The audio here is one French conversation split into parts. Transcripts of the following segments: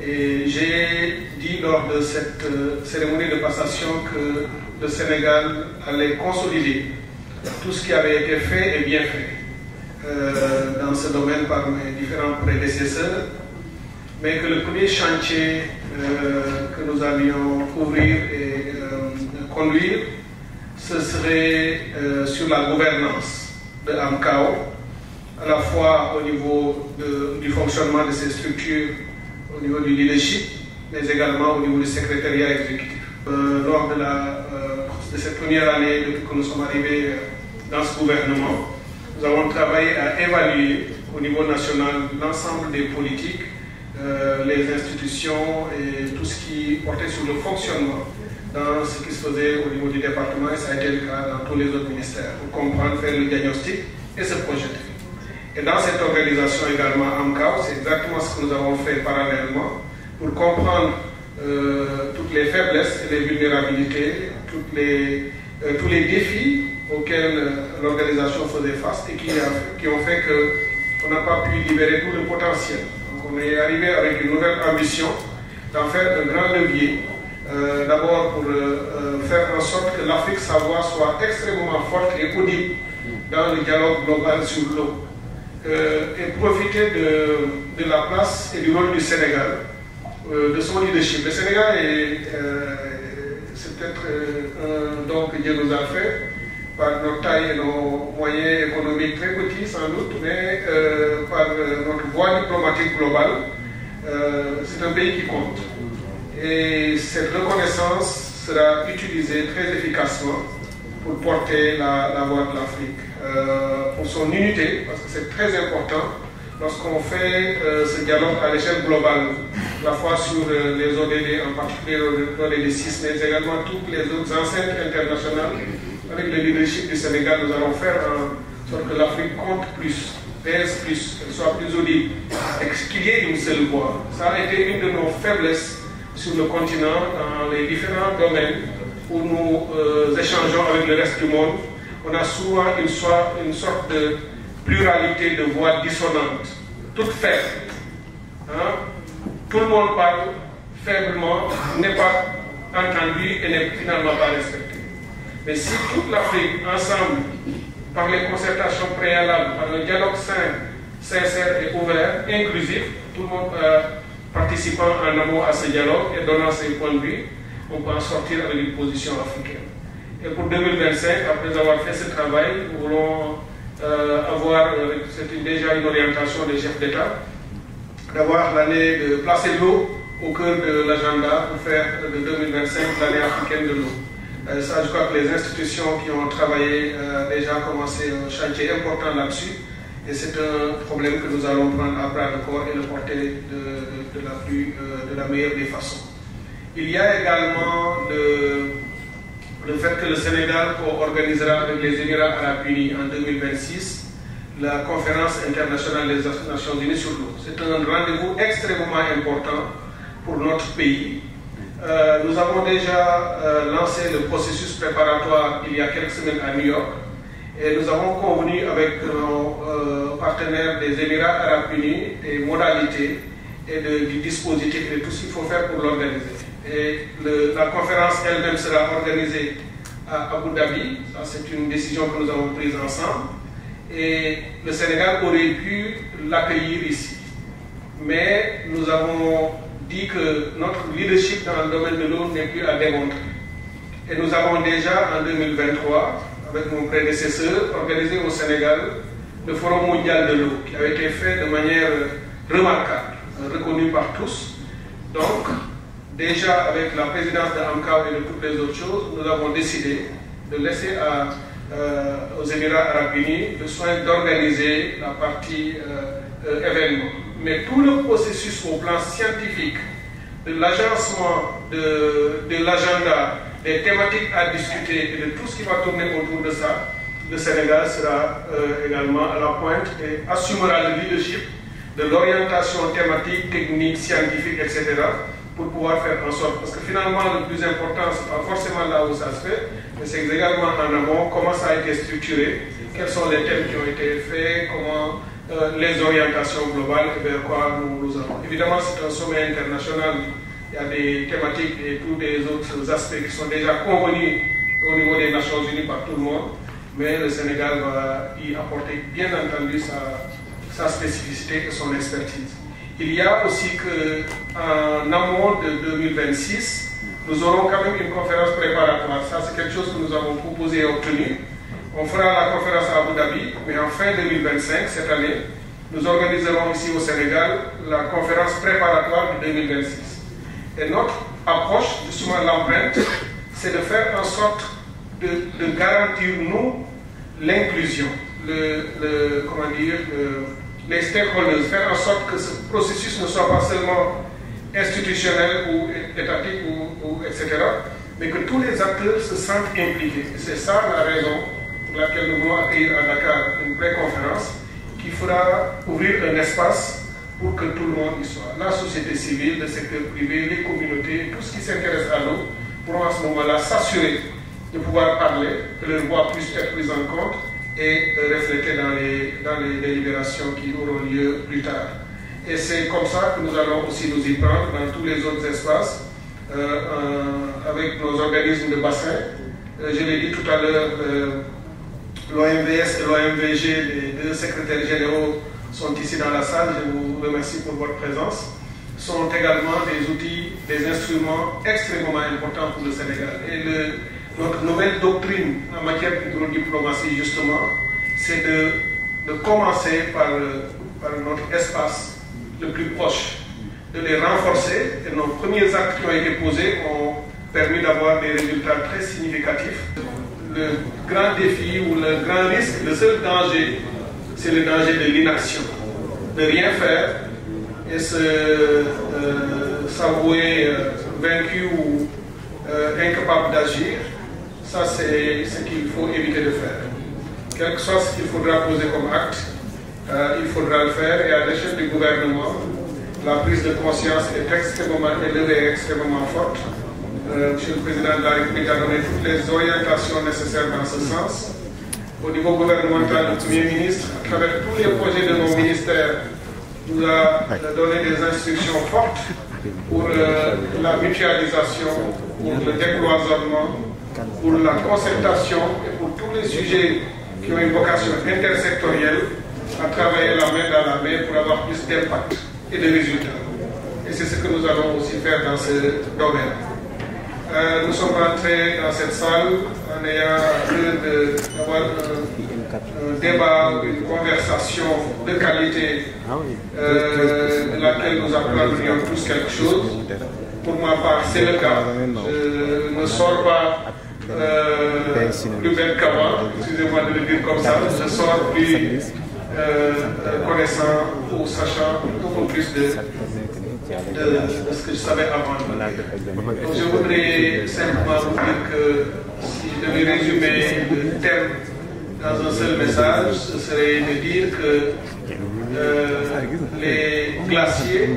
Et j'ai dit lors de cette cérémonie de passation que le Sénégal allait consolider tout ce qui avait été fait et bien fait dans ce domaine par mes différents prédécesseurs, mais que le premier chantier que nous allions ouvrir et conduire, ce serait sur la gouvernance de AMCAO, à la fois au niveau du fonctionnement de ces structures, au niveau du leadership, mais également au niveau du secrétariat exécutif. Lors de cette première année, depuis que nous sommes arrivés dans ce gouvernement, nous avons travaillé à évaluer au niveau national l'ensemble des politiques, les institutions et tout ce qui portait sur le fonctionnement dans ce qui se faisait au niveau du département, et ça a été le cas dans tous les autres ministères, pour comprendre, faire le diagnostic et se projeter. Et dans cette organisation également, AMCAO, c'est exactement ce que nous avons fait parallèlement, pour comprendre toutes les faiblesses et les vulnérabilités, tous les défis auxquels l'organisation faisait face et qui ont fait qu'on n'a pas pu libérer tout le potentiel. Donc on est arrivé avec une nouvelle ambition d'en faire un grand levier, d'abord pour faire en sorte que l'Afrique, sa voix, soit extrêmement forte et audible dans le dialogue global sur l'eau, et profiter de la place et du rôle du Sénégal, de son leadership. Le Sénégal c'est peut-être un don que Dieu nous a fait, par notre taille et nos moyens économiques très petits sans doute, mais par notre voie diplomatique globale, c'est un pays qui compte. Et cette reconnaissance sera utilisée très efficacement pour porter la voix de l'Afrique, pour son unité, parce que c'est très important lorsqu'on fait ce dialogue à l'échelle globale, à la fois sur les ODD, en particulier l'ODD 6, mais également toutes les autres enceintes internationales. Avec le leadership du Sénégal, nous allons faire en sorte que l'Afrique compte plus, pèse plus, qu'elle soit plus audible, et qu'il y ait une seule voix. Ça a été une de nos faiblesses sur le continent, dans les différents domaines où nous échangeons avec le reste du monde. On a souvent une sorte de pluralité de voix dissonantes, toutes faibles. Tout le monde parle faiblement, n'est pas entendu et n'est finalement pas respecté. Mais si toute l'Afrique, ensemble, par les concertations préalables, par le dialogue sain, sincère et ouvert, inclusif, tout le monde participant en amont à ce dialogue et donnant ses points de vue, on peut en sortir avec une position africaine. Et pour 2025, après avoir fait ce travail, nous voulons avoir, c'était déjà une orientation des chefs d'État, d'avoir l'année de placer l'eau au cœur de l'agenda pour faire de 2025 l'année africaine de l'eau. Ça, je crois que les institutions qui ont travaillé déjà commencé un chantier important là-dessus, et c'est un problème que nous allons prendre à bras le corps et le porter de la meilleure des façons. Il y a également le fait que le Sénégal organisera avec les Émirats Arabes Unis en 2026 la conférence internationale des Nations Unies sur l'eau. C'est un rendez-vous extrêmement important pour notre pays. Nous avons déjà lancé le processus préparatoire il y a quelques semaines à New York, et nous avons convenu avec nos partenaires des Émirats Arabes Unis des modalités et du dispositif et de tout ce qu'il faut faire pour l'organiser. Et la conférence elle-même sera organisée à Abu Dhabi. Ça, c'est une décision que nous avons prise ensemble. Et le Sénégal aurait pu l'accueillir ici. Mais nous avons dit que notre leadership dans le domaine de l'eau n'est plus à démontrer. Et nous avons déjà, en 2023, avec mon prédécesseur, organisé au Sénégal le Forum mondial de l'eau, qui avait été fait de manière remarquable, reconnu par tous. Donc, déjà avec la présidence de AMCAO et de toutes les autres choses, nous avons décidé de laisser aux Émirats Arabes Unis le soin d'organiser la partie événement. Mais tout le processus au plan scientifique, de l'agencement de l'agenda, des thématiques à discuter et de tout ce qui va tourner autour de ça, le Sénégal sera également à la pointe et assumera le leadership de l'orientation thématique, technique, scientifique, etc. pour pouvoir faire en sorte, parce que finalement le plus important, ce n'est pas forcément là où ça se fait, mais c'est également en amont, comment ça a été structuré, quels sont les thèmes qui ont été faits, comment les orientations globales et vers quoi nous allons. Évidemment, c'est un sommet international. Il y a des thématiques et tous les autres aspects qui sont déjà convenus au niveau des Nations Unies par tout le monde, mais le Sénégal va y apporter bien entendu sa spécificité et son expertise. Il y a aussi qu'en amont de 2026, nous aurons quand même une conférence préparatoire. Ça, c'est quelque chose que nous avons proposé et obtenu. On fera la conférence à Abu Dhabi, mais en fin 2025, cette année, nous organiserons ici au Sénégal la conférence préparatoire de 2026. Et notre approche, justement l'empreinte, c'est de faire en sorte de garantir, nous, l'inclusion, les stakeholders, faire en sorte que ce processus ne soit pas seulement institutionnel ou étatique, etc., mais que tous les acteurs se sentent impliqués. C'est ça la raison pour laquelle nous voulons accueillir à Dakar une pré-conférence qui fera ouvrir un espace pour que tout le monde y soit. La société civile, le secteur privé, les communautés, tout ce qui s'intéresse à nous, pourront à ce moment-là s'assurer de pouvoir parler, que leur voix puisse être prise en compte et reflétée dans les délibérations qui auront lieu plus tard. Et c'est comme ça que nous allons aussi nous y prendre dans tous les autres espaces, avec nos organismes de bassin. Je l'ai dit tout à l'heure, l'OMVS et l'OMVG, les deux secrétaires généraux, sont ici dans la salle. Je vous remercie pour votre présence. Sont également des outils, des instruments extrêmement importants pour le Sénégal. Et notre nouvelle doctrine en matière d'hydrodiplomatie, justement, c'est de commencer par notre espace le plus proche, de les renforcer. Et nos premiers actes qui ont été posés ont permis d'avoir des résultats très significatifs. Le grand défi ou le grand risque, le seul danger, c'est le danger de l'inaction, de rien faire et s'avouer vaincu ou incapable d'agir. Ça, c'est ce qu'il faut éviter de faire. Quel que soit ce qu'il faudra poser comme acte, il faudra le faire. Et à l'échelle du gouvernement, la prise de conscience est extrêmement élevée et extrêmement forte. Monsieur le Président de la République a donné toutes les orientations nécessaires dans ce sens. Au niveau gouvernemental, le Premier ministre, à travers tous les projets de nos ministères, nous a donné des instructions fortes pour la mutualisation, pour le décloisonnement, pour la concertation et pour tous les sujets qui ont une vocation intersectorielle, à travailler la main dans la main pour avoir plus d'impact et de résultats. Et c'est ce que nous allons aussi faire dans ce domaine. Nous sommes rentrés dans cette salle en ayant lieu d'avoir un débat, une conversation de qualité de laquelle nous apprendrions tous quelque chose. Pour ma part, c'est le cas. Je ne sors pas plus belle qu'avant, excusez-moi de le dire comme ça. Je sors plus connaissant ou sachant beaucoup plus de ce que je savais avant. Donc, je voudrais simplement vous dire que si je devais résumer le thème dans un seul message, ce serait de dire que les glaciers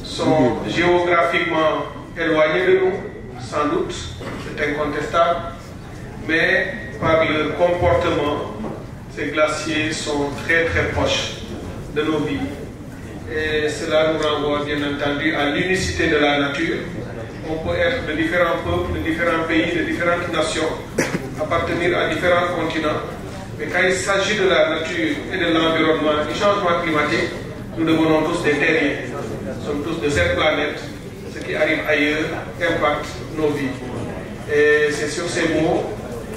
sont géographiquement éloignés de nous, sans doute, c'est incontestable, mais par leur comportement, ces glaciers sont très très proches de nos vies. Et cela nous renvoie bien entendu à l'unicité de la nature. On peut être de différents peuples, de différents pays, de différentes nations, appartenir à différents continents. Mais quand il s'agit de la nature et de l'environnement, du changement climatique, nous devenons tous des terriens. Nous sommes tous de cette planète. Ce qui arrive ailleurs impacte nos vies. Et c'est sur ces mots,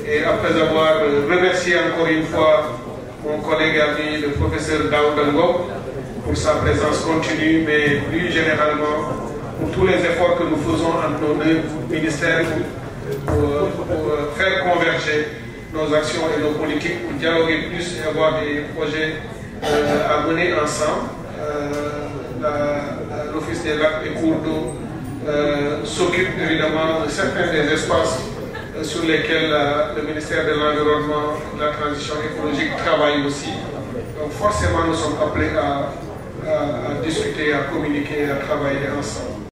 et après avoir remercié encore une fois mon collègue ami, le professeur Daouda Ngom, pour sa présence continue, mais plus généralement pour tous les efforts que nous faisons entre nos deux ministères pour faire converger nos actions et nos politiques, pour dialoguer plus et avoir des projets à mener ensemble. L'Office des lacs et cours d'eau s'occupe évidemment de certains des espaces sur lesquels le ministère de l'Environnement et de la Transition écologique travaille aussi. Donc forcément, nous sommes appelés à discuter, à communiquer, à travailler ensemble.